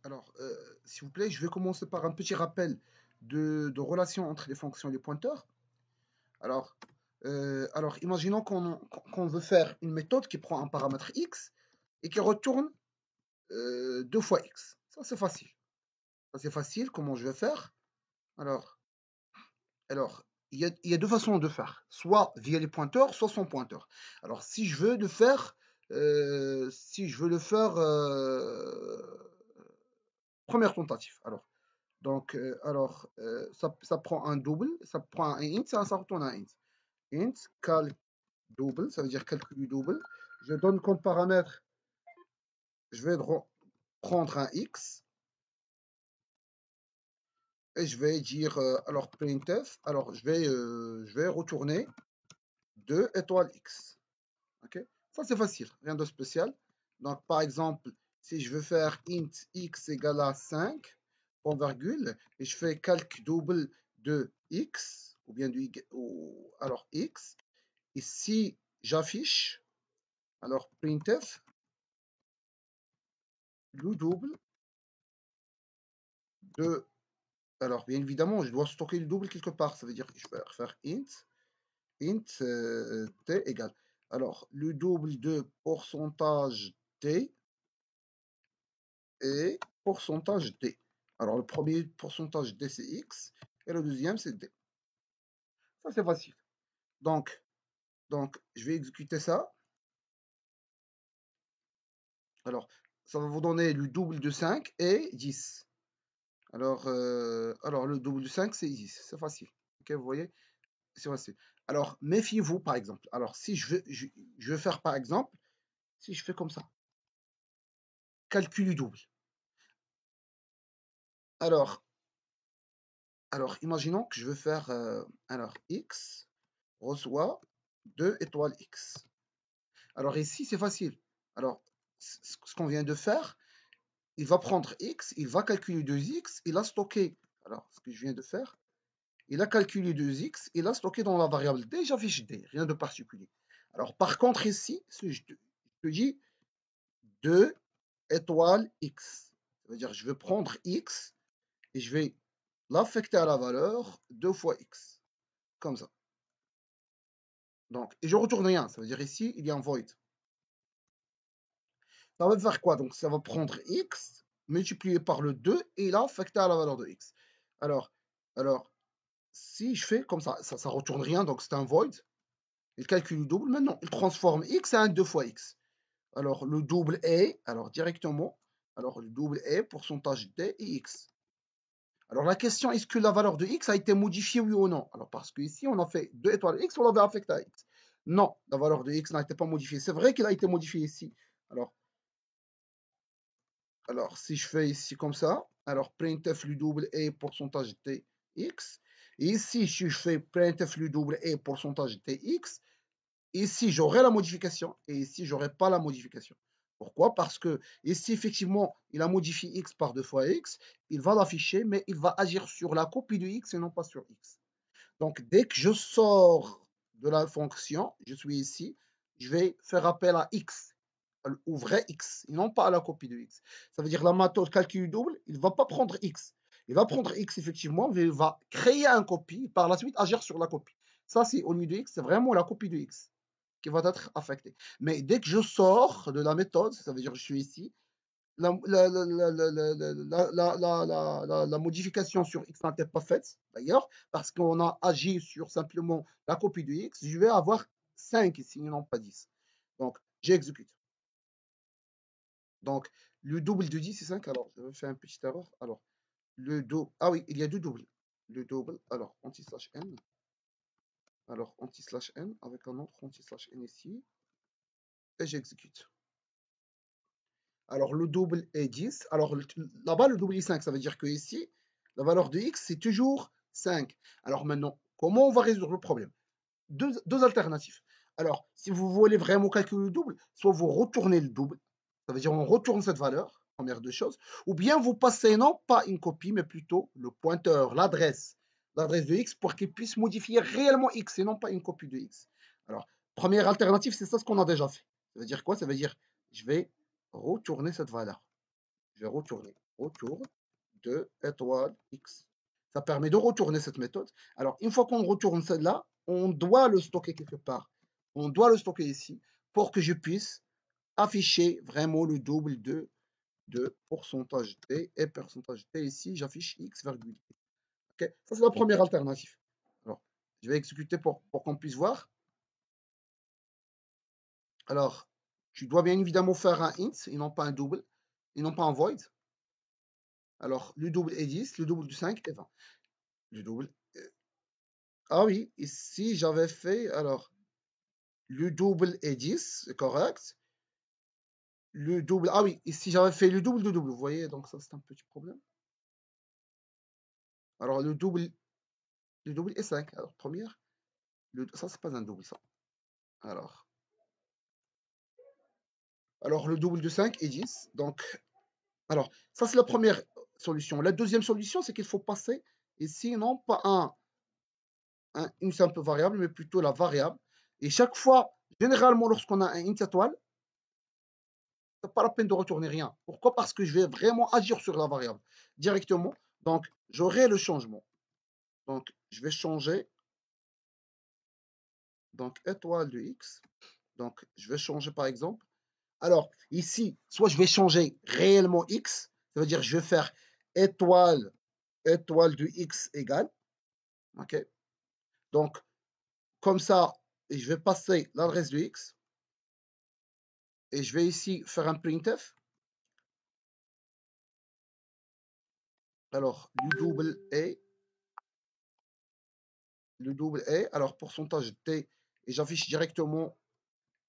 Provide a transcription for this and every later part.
Alors, s'il vous plaît, je vais commencer par un petit rappel de relation entre les fonctions et les pointeurs. Alors, imaginons qu'on veut faire une méthode qui prend un paramètre x et qui retourne 2 fois x. Ça, c'est facile. Ça, c'est facile. Comment je vais faire? Alors, il y a deux façons de faire. Soit via les pointeurs, soit sans pointeur. Alors, si je veux le faire, première tentative. Ça prend un double, ça prend un int, ça retourne un int. Int, cal double, ça veut dire calcul du double. Je donne comme paramètre, je vais prendre un x et je vais dire, alors printf, alors je vais retourner 2 étoiles x. Ok? Ça c'est facile, rien de spécial. Donc par exemple, si je veux faire int x égale à 5, point virgule, et je fais calc double de x, ou bien alors x, et si j'affiche, alors printf, le double de, alors bien évidemment, je dois stocker le double quelque part, ça veut dire que je vais faire int t égale, alors le double de pourcentage t et pourcentage d. Alors le premier pourcentage d c'est x, et le deuxième c'est d. Ça c'est facile. Donc, je vais exécuter ça. Alors, ça va vous donner le double de 5 et 10. Alors, le double de 5, c'est 10. C'est facile. Ok, vous voyez? C'est facile. Alors, méfiez-vous, par exemple. Alors, si je veux faire, par exemple, si je fais comme ça, calcul du double. Alors, imaginons que je veux faire, x reçoit 2 étoiles x. Alors, ici, c'est facile. Alors, ce qu'on vient de faire, il va prendre x, il va calculer 2x, il a stocké. Alors, ce que je viens de faire, il a calculé 2x, il a stocké dans la variable d, j'affiche d, rien de particulier. Alors, par contre, ici, je te dis 2 étoiles x. Ça veut dire que je vais prendre x et je vais l'affecter à la valeur 2 fois x. Comme ça. Donc, et je retourne rien. Ça veut dire ici, il y a un void. Ça va faire quoi? Donc, ça va prendre x multiplié par le 2 et là, affecté à la valeur de x. Alors, si je fais comme ça, ça retourne rien, donc c'est un void. Il calcule le double. Maintenant, il transforme x en 2 fois x. Alors, le double est, alors directement, alors le double est pourcentage d et x. Alors, la question, est-ce que la valeur de x a été modifiée, oui ou non? Alors, parce qu'ici, on a fait 2 étoiles x, on l'avait affecté à x. Non, la valeur de x n'a été pas modifiée. C'est vrai qu'elle a été modifiée ici. Alors, si je fais ici comme ça, alors printf le double est pourcentage dx. Et ici, si je fais printf le double est pourcentage dx, ici j'aurai la modification et ici j'aurai pas la modification. Pourquoi? Parce que ici, effectivement, il a modifié x par 2 fois x, il va l'afficher, mais il va agir sur la copie de x et non pas sur x. Donc, dès que je sors de la fonction, je suis ici, je vais faire appel à x, au vrai x, et non pas à la copie de x. Ça veut dire la méthode calcul double, il ne va pas prendre x. Il va prendre x, effectivement, mais il va créer un copie, et par la suite agir sur la copie. Ça, c'est au lieu de x, c'est vraiment la copie de x qui va être affectée. Mais dès que je sors de la méthode, ça veut dire que je suis ici, la, la, la, la modification sur x n'était pas faite, d'ailleurs, parce qu'on a agi sur simplement la copie de x, je vais avoir 5 ici, non pas 10. Donc, j'exécute. Donc, le double de 10, c'est 5. Alors, je vais faire une petite erreur. Alors, le double. Ah oui, il y a deux doubles. Le double, alors, anti-slash n. Alors, anti-slash n avec un autre anti-slash n ici. Et j'exécute. Alors, le double est 10. Alors, là-bas, le double est 5. Ça veut dire que ici, la valeur de x, c'est toujours 5. Alors maintenant, comment on va résoudre le problème? Deux alternatives. Alors, si vous voulez vraiment calculer le double, soit vous retournez le double, ça veut dire on retourne cette valeur, première deux choses, ou bien vous passez non pas une copie, mais plutôt le pointeur, l'adresse de x pour qu'il puisse modifier réellement x et non pas une copie de x. Alors, première alternative, c'est ça ce qu'on a déjà fait. Ça veut dire quoi? Ça veut dire je vais retourner cette valeur. Je vais retourner. retourne 2 étoiles x. Ça permet de retourner cette méthode. Alors, une fois qu'on retourne celle-là, on doit le stocker quelque part. On doit le stocker ici pour que je puisse afficher vraiment le double de pourcentage t et pourcentage t. Ici, j'affiche x virgule. Okay. Ça, c'est la première alternative. Alors, je vais exécuter pour qu'on puisse voir. Alors, tu dois bien évidemment faire un int et non pas un double, et non pas un void. Alors, le double est 10, le double du 5 est 20. Le double. Ah oui, ici, j'avais fait. Alors, le double est 10, c'est correct. Le double. Ah oui, ici, j'avais fait le double de double. Vous voyez, donc ça, c'est un petit problème. Alors, le double est 5. Alors, première. Ça, c'est pas un double, ça. Alors, le double de 5 est 10. Donc, alors, ça, c'est la première solution. La deuxième solution, c'est qu'il faut passer ici, non pas une simple variable, mais plutôt la variable. Et chaque fois, généralement, lorsqu'on a un int étoile, c'est pas la peine de retourner rien. Pourquoi? Parce que je vais vraiment agir sur la variable directement. Donc, j'aurai le changement. Donc, je vais changer. Donc, étoile de x. Donc, je vais changer par exemple. Alors, ici, soit je vais changer réellement x. Ça veut dire je vais faire étoile de x égale. OK? Donc, comme ça, je vais passer l'adresse de x. Et je vais ici faire un printf. Alors, le double est, alors pourcentage t, et j'affiche directement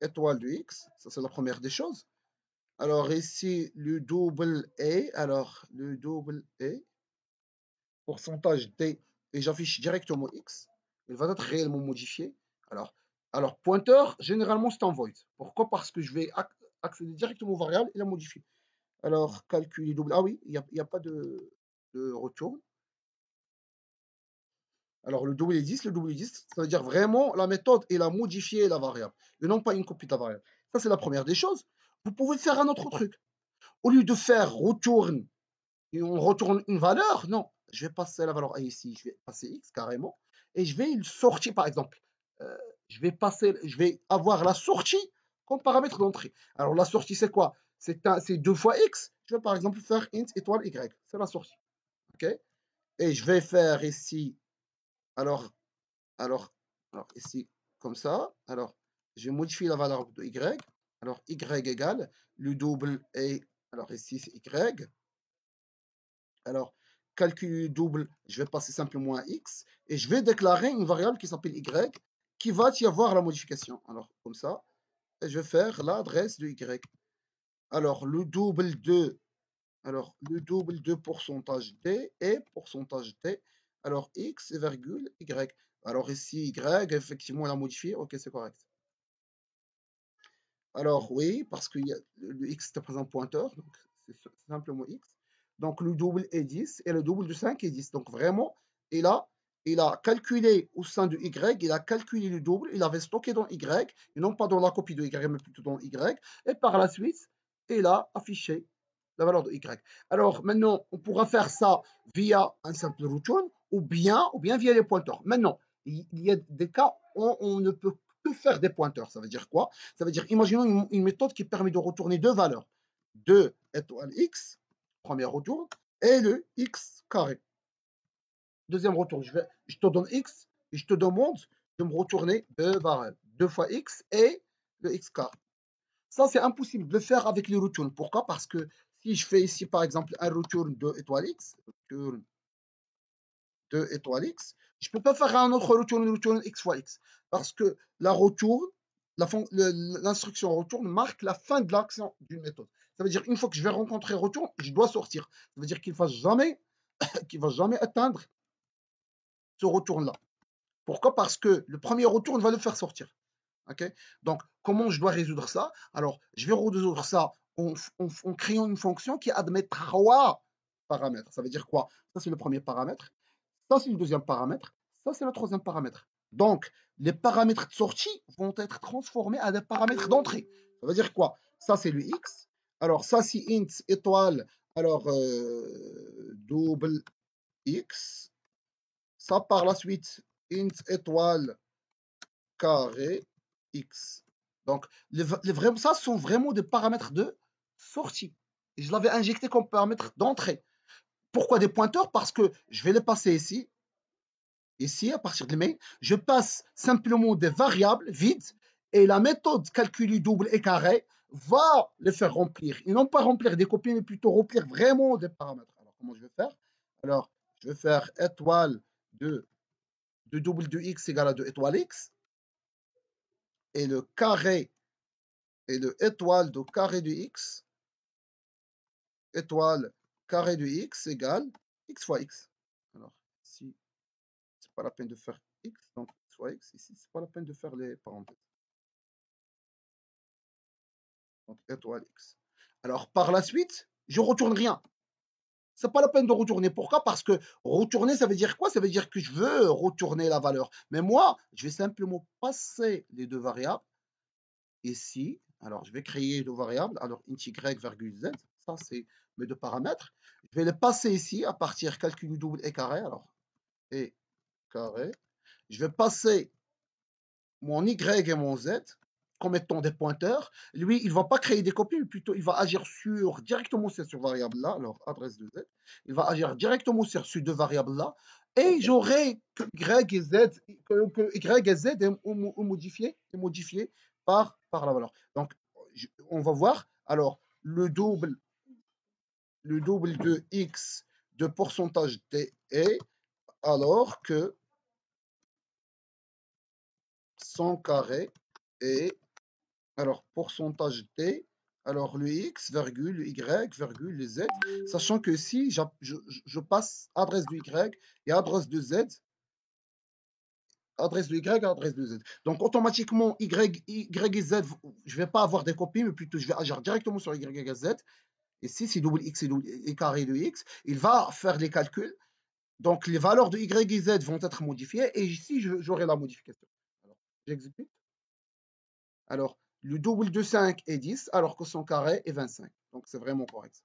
étoile de x, ça c'est la première des choses. Alors ici, le double est, alors le double est, pourcentage t, et j'affiche directement x, il va être réellement modifié. Alors pointeur, généralement c'est un void. Pourquoi? Parce que je vais accéder directement aux variables et la modifier. Alors, calculer double, ah oui, il n'y a pas de retour. Alors, le double est 10, ça veut dire vraiment la méthode, il a modifié la variable, et non pas une copie de la variable. Ça, c'est la première des choses. Vous pouvez faire un autre truc. Au lieu de faire retourne, et on retourne une valeur, non, je vais passer la valeur A ici, je vais passer X carrément, et je vais le sortir, par exemple. Je vais avoir la sortie comme paramètre d'entrée. Alors, la sortie, c'est quoi? C'est 2 fois X. Je vais, par exemple, faire int étoile Y. C'est la sortie. OK? Et je vais faire ici, alors, alors, ici, comme ça. Alors, je vais modifier la valeur de y. Alors, y égale le double est, alors ici, c'est y. Alors, calcul double, je vais passer simplement à x. Et je vais déclarer une variable qui s'appelle y, qui va y avoir la modification. Alors, comme ça. Et je vais faire l'adresse de y. Alors, le double de pourcentage d et pourcentage t. Alors, x virgule y. Alors ici, y, effectivement, on l'a modifié. Ok, c'est correct. Alors, oui, parce que le x est présent pointeur, donc c'est simplement x. Donc, le double est 10 et le double de 5 est 10. Donc, vraiment, il a calculé au sein de y, il a calculé le double, il avait stocké dans y, et non pas dans la copie de y, mais plutôt dans y. Et par la suite, il a affiché la valeur de y. Alors, maintenant, on pourra faire ça via un simple return ou bien via les pointeurs. Maintenant, il y a des cas où on ne peut que faire des pointeurs. Ça veut dire quoi? Ça veut dire, imaginons une méthode qui permet de retourner deux valeurs. 2 étoile x, premier retour, et le x carré. Deuxième retour, je te donne x et je te demande de me retourner deux variables. 2 fois x et le x carré. Ça, c'est impossible de le faire avec les returns. Pourquoi? Parce que si je fais ici, par exemple, un return de étoile x, return de étoile x, je ne peux pas faire un autre return x fois x. Parce que la retourne, l'instruction retourne marque la fin de l'action d'une méthode. Ça veut dire une fois que je vais rencontrer retourne, je dois sortir. Ça veut dire qu'il ne va jamais atteindre ce retourne-là. Pourquoi? Parce que le premier retourne va le faire sortir. Okay? Donc, comment je dois résoudre ça? Alors, je vais résoudre ça en créant une fonction qui admet 3 paramètres. Ça veut dire quoi? Ça, c'est le premier paramètre. Ça, c'est le deuxième paramètre. Ça, c'est le troisième paramètre. Donc, les paramètres de sortie vont être transformés à des paramètres d'entrée. Ça veut dire quoi? Ça, c'est le x. Alors, ça, c'est int étoile. Alors, double x, ça par la suite, int étoile carré x. Donc, ça sont vraiment des paramètres de sortie. Et je l'avais injecté comme paramètre d'entrée. Pourquoi des pointeurs? Parce que je vais les passer ici. Ici, à partir de main, je passe simplement des variables vides et la méthode calcul double et carré va les faire remplir. Et non pas remplir des copies, mais plutôt remplir vraiment des paramètres. Alors, comment je vais faire? Alors, je vais faire étoile de double de x égale à 2 étoile x. Et le carré et le étoile de carré de x, étoile carré de x égale x fois x. Alors, ici, c'est pas la peine de faire x, donc x fois x. Ici, c'est pas la peine de faire les parenthèses. Donc, étoile x. Alors, par la suite, je retourne rien. C'est pas la peine de retourner. Pourquoi? Parce que retourner, ça veut dire quoi? Ça veut dire que je veux retourner la valeur. Mais moi, je vais simplement passer les deux variables ici. Alors, je vais créer deux variables. Alors, int y, virgule z. Ça, c'est mes deux paramètres. Je vais les passer ici à partir calcul double et carré. Alors, et carré. Je vais passer mon y et mon z comme étant des pointeurs. Lui, il ne va pas créer des copies, mais plutôt il va agir directement sur cette variable-là, alors adresse de z. Il va agir directement sur ces deux variables-là. Et j'aurai que y et z, que y et z est modifié par la valeur. Donc, on va voir. Alors, le double de x de pourcentage t est alors que son carré est alors pourcentage t, alors le x, virgule, le y, virgule, le z, sachant que si je passe adresse de y et adresse de z, adresse de y et adresse de z. Donc automatiquement, y et z, je ne vais pas avoir des copies, mais plutôt je vais agir directement sur y et z. Ici, c'est double x et carré de x. Il va faire les calculs. Donc les valeurs de y et z vont être modifiées. Et ici, j'aurai la modification. Alors, j'exécute. Alors, le double de 5 est 10, alors que son carré est 25. Donc, c'est vraiment correct.